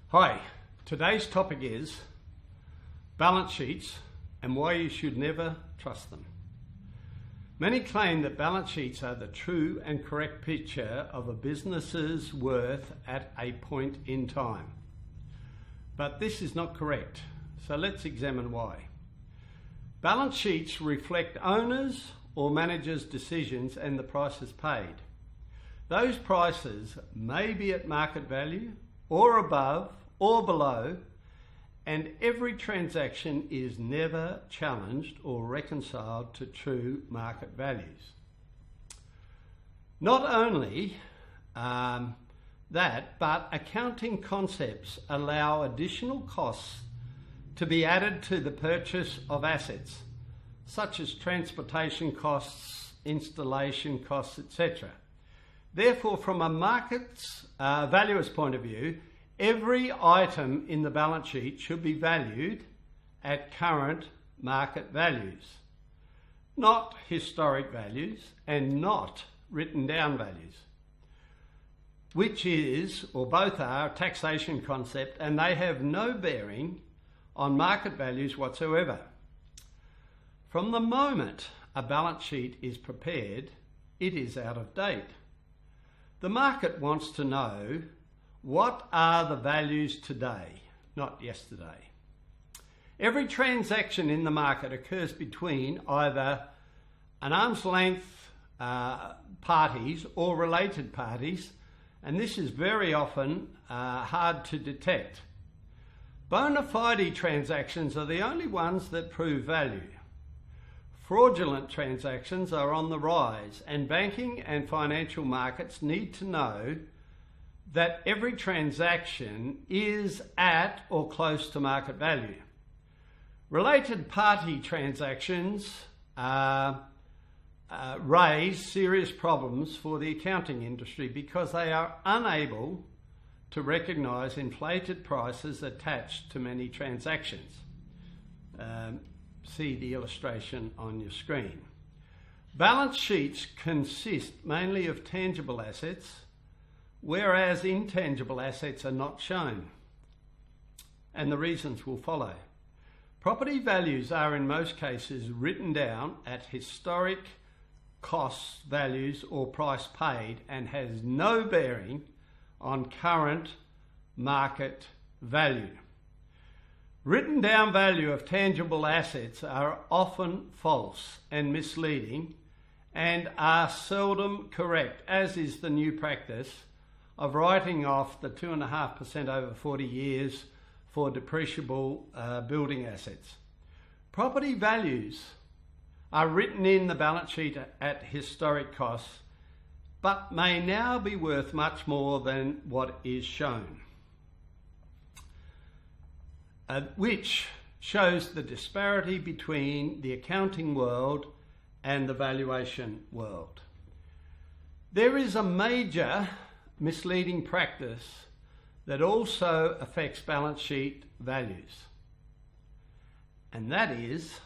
Hi, today's topic is balance sheets and why you should never trust them. Many claim that balance sheets are the true and correct picture of a business's worth at a point in time. But this is not correct, so let's examine why. Balance sheets reflect owners' or managers' decisions and the prices paid. Those prices may be at market value or above or below, and every transaction is never challenged or reconciled to true market values. Not only that, but accounting concepts allow additional costs to be added to the purchase of assets, such as transportation costs, installation costs, etc. Therefore, from a market's valuer's point of view, every item in the balance sheet should be valued at current market values, not historic values and not written down values, which is, or both are, a taxation concept, and they have no bearing on market values whatsoever. From the moment a balance sheet is prepared, it is out of date. The market wants to know what are the values today, not yesterday. Every transaction in the market occurs between either an arm's length parties or related parties, and this is very often hard to detect. Bona fide transactions are the only ones that prove value. Fraudulent transactions are on the rise, and banking and financial markets need to know that every transaction is at or close to market value. Related party transactions raise serious problems for the accounting industry because they are unable to recognise inflated prices attached to many transactions. See the illustration on your screen. Balance sheets consist mainly of tangible assets, whereas intangible assets are not shown, and the reasons will follow. Property values are in most cases written down at historic costs, values or price paid, and has no bearing on current market value. Written down value of tangible assets are often false and misleading and are seldom correct, as is the new practice of writing off the 2.5% over 40 years for depreciable building assets. Property values are written in the balance sheet at historic costs, but may now be worth much more than what is shown, which shows the disparity between the accounting world and the valuation world. There is a major misleading practice that also affects balance sheet values, and that is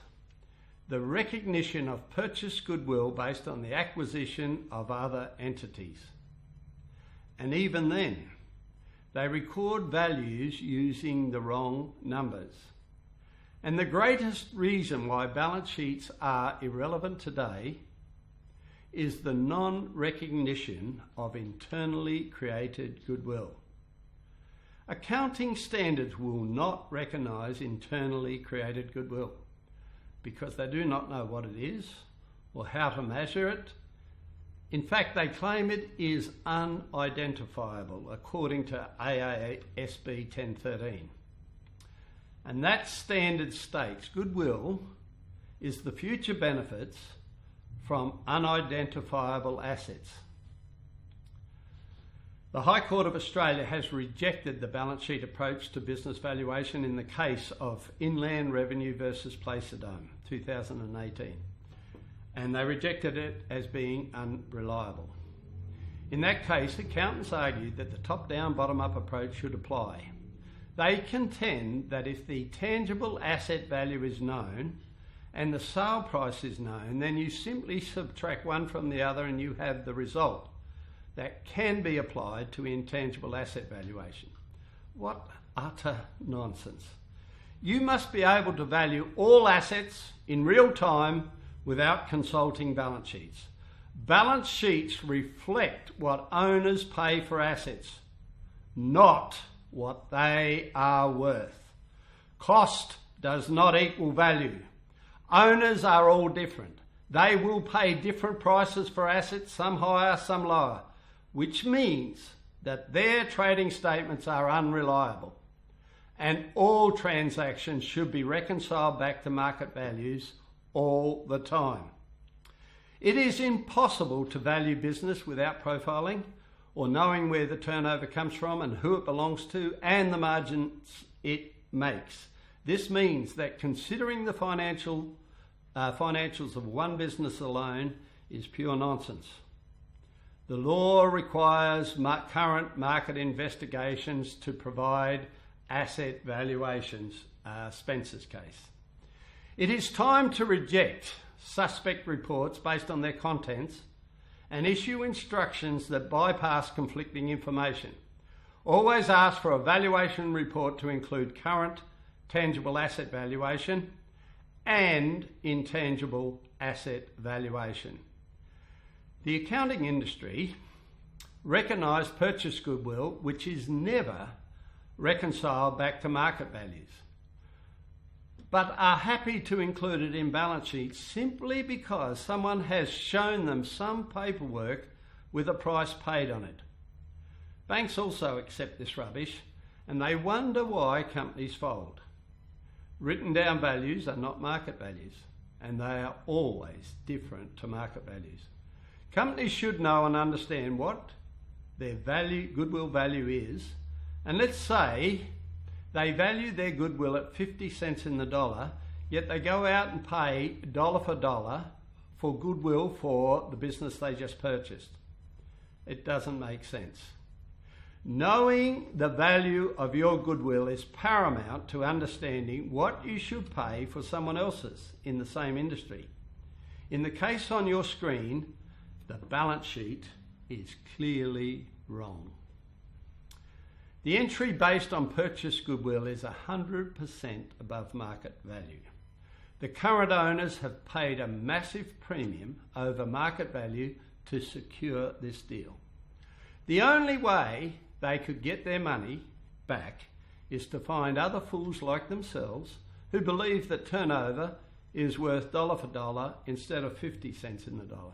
the recognition of purchased goodwill based on the acquisition of other entities. And even then, they record values using the wrong numbers. And the greatest reason why balance sheets are irrelevant today is the non-recognition of internally created goodwill. Accounting standards will not recognise internally created goodwill because they do not know what it is or how to measure it. In fact, they claim it is unidentifiable according to AASB 1013. And that standard states goodwill is the future benefits from unidentifiable assets. The High Court of Australia has rejected the balance sheet approach to business valuation in the case of Inland Revenue versus Placerdome, 2018. And they rejected it as being unreliable. In that case, accountants argued that the top-down, bottom-up approach should apply. They contend that if the tangible asset value is known and the sale price is known, then you simply subtract one from the other and you have the result that can be applied to intangible asset valuation. What utter nonsense. You must be able to value all assets in real time without consulting balance sheets. Balance sheets reflect what owners pay for assets, not what they are worth. Cost does not equal value. Owners are all different. They will pay different prices for assets, some higher, some lower, which means that their trading statements are unreliable, and all transactions should be reconciled back to market values all the time. It is impossible to value business without profiling or knowing where the turnover comes from and who it belongs to and the margins it makes. This means that considering the financials of one business alone is pure nonsense. The law requires current market investigations to provide asset valuations, Spencer's case. It is time to reject suspect reports based on their contents and issue instructions that bypass conflicting information. Always ask for a valuation report to include current tangible asset valuation and intangible asset valuation. The accounting industry recognise purchase goodwill, which is never reconciled back to market values, but are happy to include it in balance sheets simply because someone has shown them some paperwork with a price paid on it. Banks also accept this rubbish, and they wonder why companies fold. Written down values are not market values, and they are always different to market values. Companies should know and understand what their goodwill value is, and let's say they value their goodwill at 50 cents in the dollar, yet they go out and pay dollar for dollar for goodwill for the business they just purchased. It doesn't make sense. Knowing the value of your goodwill is paramount to understanding what you should pay for someone else's in the same industry. In the case on your screen, the balance sheet is clearly wrong. The entry based on purchase goodwill is 100% above market value. The current owners have paid a massive premium over market value to secure this deal. The only way they could get their money back is to find other fools like themselves who believe that turnover is worth dollar for dollar instead of 50 cents in the dollar.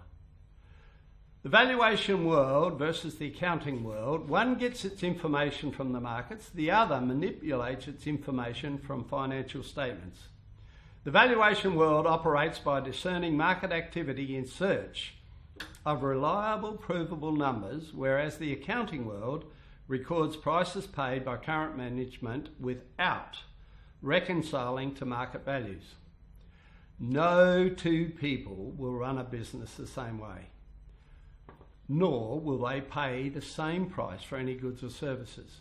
The valuation world versus the accounting world, one gets its information from the markets, the other manipulates its information from financial statements. The valuation world operates by discerning market activity in search of reliable, provable numbers, whereas the accounting world records prices paid by current management without reconciling to market values. No two people will run a business the same way, nor will they pay the same price for any goods or services.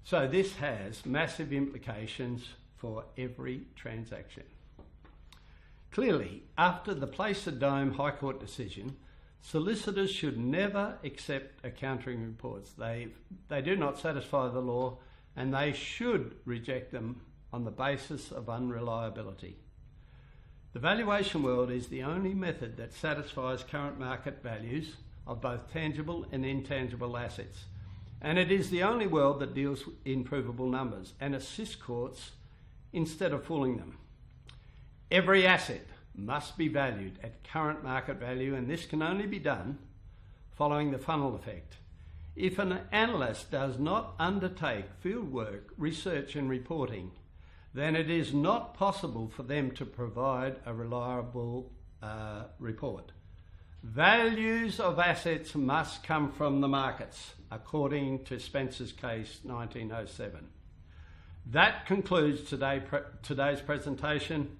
So this has massive implications for every transaction. Clearly, after the Place-a-Dome High Court decision, solicitors should never accept accounting reports. They do not satisfy the law, and they should reject them on the basis of unreliability. The valuation world is the only method that satisfies current market values of both tangible and intangible assets. And it is the only world that deals in provable numbers and assists courts instead of fooling them. Every asset must be valued at current market value, and this can only be done following the funnel effect. If an analyst does not undertake fieldwork, research and reporting, then it is not possible for them to provide a reliable report. Values of assets must come from the markets, according to Spencer's case 1907. That concludes today's presentation.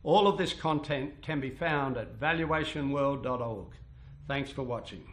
All of this content can be found at valuationworld.org. Thanks for watching.